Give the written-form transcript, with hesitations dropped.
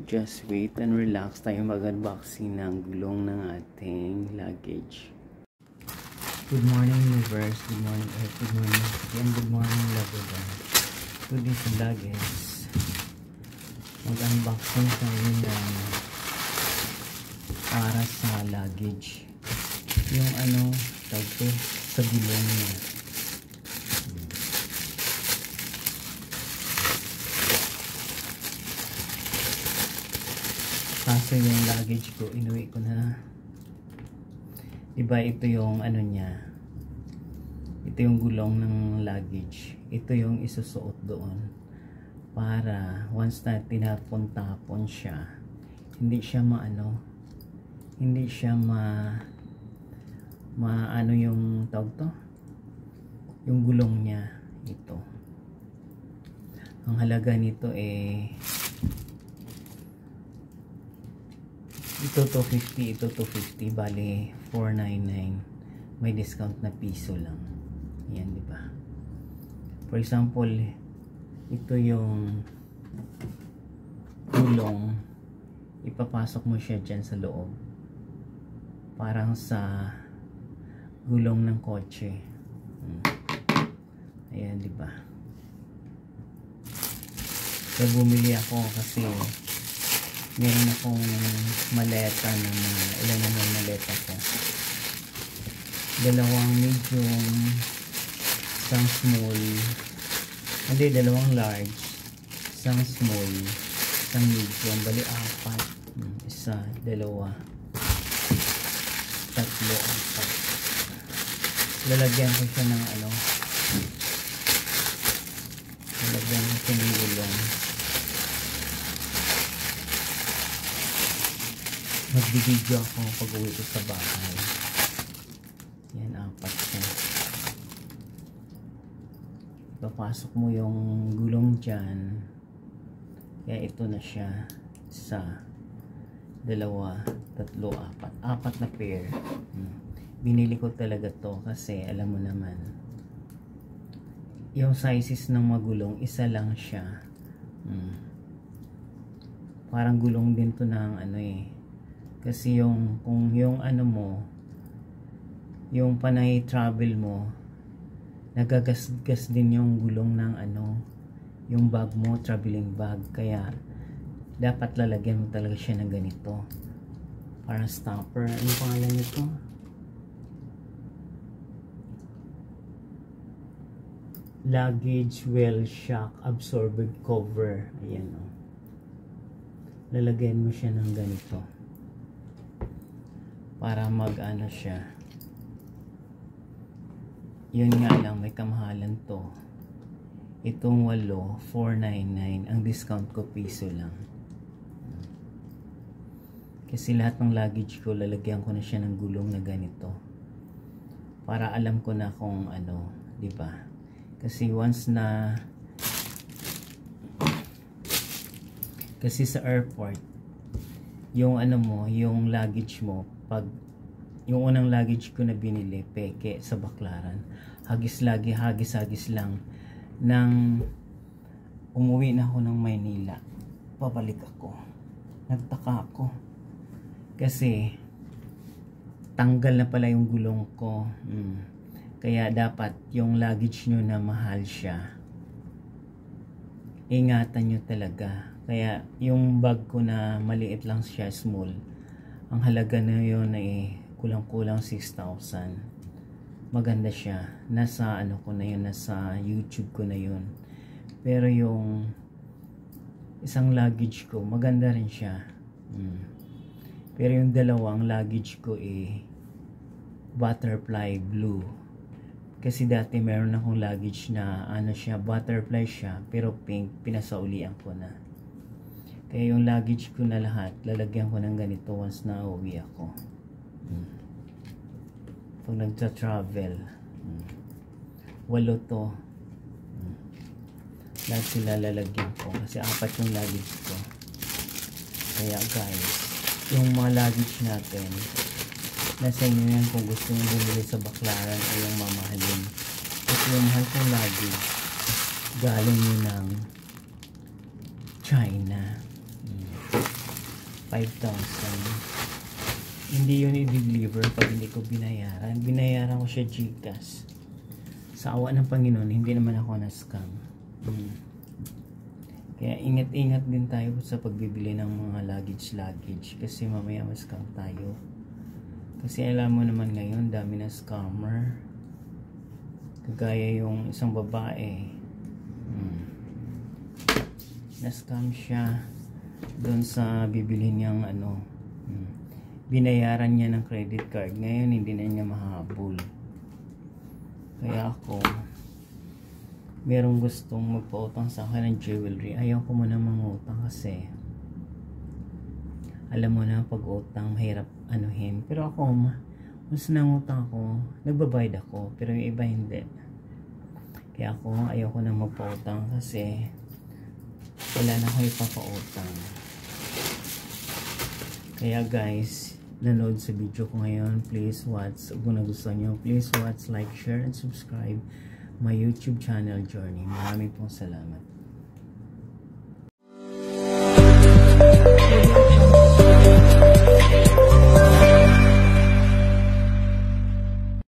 just wait and relax tayo mag-unboxing ng gulong ng ating luggage. Good morning universe, good morning earth, good morning and good morning Labrador. Today's vlog is mag-unboxing tayo ng para sa luggage. Yung tawag ko sa gulong niya. Kaso yung luggage ko, inuwi ko na. Diba ito yung niya. Ito yung gulong ng luggage. Ito yung isusuot doon. Para once na tinapon-tapon siya, hindi siya hindi siya yung tawag to? Yung gulong niya. Ito. Ang halaga nito ito 250, ito 250, bali 499. May discount na piso lang. Yan, di ba? For example, ito yung gulong, ipapasok mo siya dyan sa loob. Parang sa gulong ng kotse. Ayan, di ba? Kaya bumili ako kasi meron akong maleta na ilan na yung maleta ko. Dalawang medium, isang small, hindi, dalawang large, isang small, isang medium, bali apat. Isa, dalawa, tatlo, apat. Lalagyan ko siya ng lalagyan ko siya ng gulong. Magbibideo ako pag uwi ko sa bahay. Yan, apat siya. Papasok mo yung gulong dyan. Kaya ito na siya. Isa, dalawa, tatlo, apat. Apat na pair. Binili ko talaga to kasi alam mo naman, yung sizes ng magulong, isa lang siya. Parang gulong din to ng kasi kung yung mo, yung panay travel mo, nagagasgas din yung gulong ng yung bag mo, traveling bag. Kaya dapat lalagyan mo talaga siya ng ganito. Parang stopper. Ano pangalan nito? Luggage well shock absorbent cover. Ayan o. Lalagyan mo siya ng ganito. Para siya. Yun nga lang, may kamahalan to. Itong 8, 499. Ang discount ko piso lang. Kasi lahat ng luggage ko, lalagyan ko na siya ng gulong na ganito. Para alam ko na kung di ba? Kasi once na sa airport, yung yung luggage mo, pag yung unang luggage ko na binili, peke sa Baclaran, hagis lang nang umuwi na ako ng Maynila, pabalik ako, nagtaka ako kasi tanggal na pala yung gulong ko. Kaya dapat yung luggage nyo na mahal siya, ingatan nyo talaga. Kaya yung bag ko na maliit lang siya, small, ang halaga na yun kulang-kulang 6,000. Maganda siya. Nasa ko na yun, nasa YouTube ko na yun. Pero yung isang luggage ko, maganda rin siya. Pero yung dalawang luggage ko butterfly blue. Kasi dati meron akong luggage na siya, butterfly siya, pero pink, pinasaulian ko na. Kaya yung luggage ko na lahat, lalagyan ko ng ganito once na uwi ako. Pag nagta-travel. 8 to. Lahat sila lalagyan ko. Kasi 4 yung luggage ko. Kaya guys, yung mga luggage natin, nasa inyo yan kung gusto nyo bumili sa Baclaran o yung mamahalin. Kasi yung mahal kong luggage, galing yun ng China. 5,000. Hindi yun i-deliver pag hindi ko binayaran. Binayaran ko siya GCash. Sa awa ng Panginoon, hindi naman ako na-scam. Kaya ingat-ingat din tayo sa pagbibili ng mga luggage kasi mamaya ma-scam tayo. Kasi alam mo naman ngayon, dami na scammer. Kagaya yung isang babae. Na-scam siya doon sa bibili niyang binayaran niya ng credit card. Ngayon hindi na niya mahabol. Kaya ako, merong gustong magpautang sa akin ng jewelry. Ayaw ko muna mangutang kasi alam mo na pag utang mahirap anuhin. Pero ako, mas nangutang ako, nagbabayad ako, pero yung iba hindi. Kaya ako, ayaw ko na magpautang kasi wala na ako ipapautang. Kaya guys, nanood sa video ko ngayon, please watch. Kung nagustuhan nyo, please watch, like, share, and subscribe my YouTube channel Journey. Maraming pong salamat.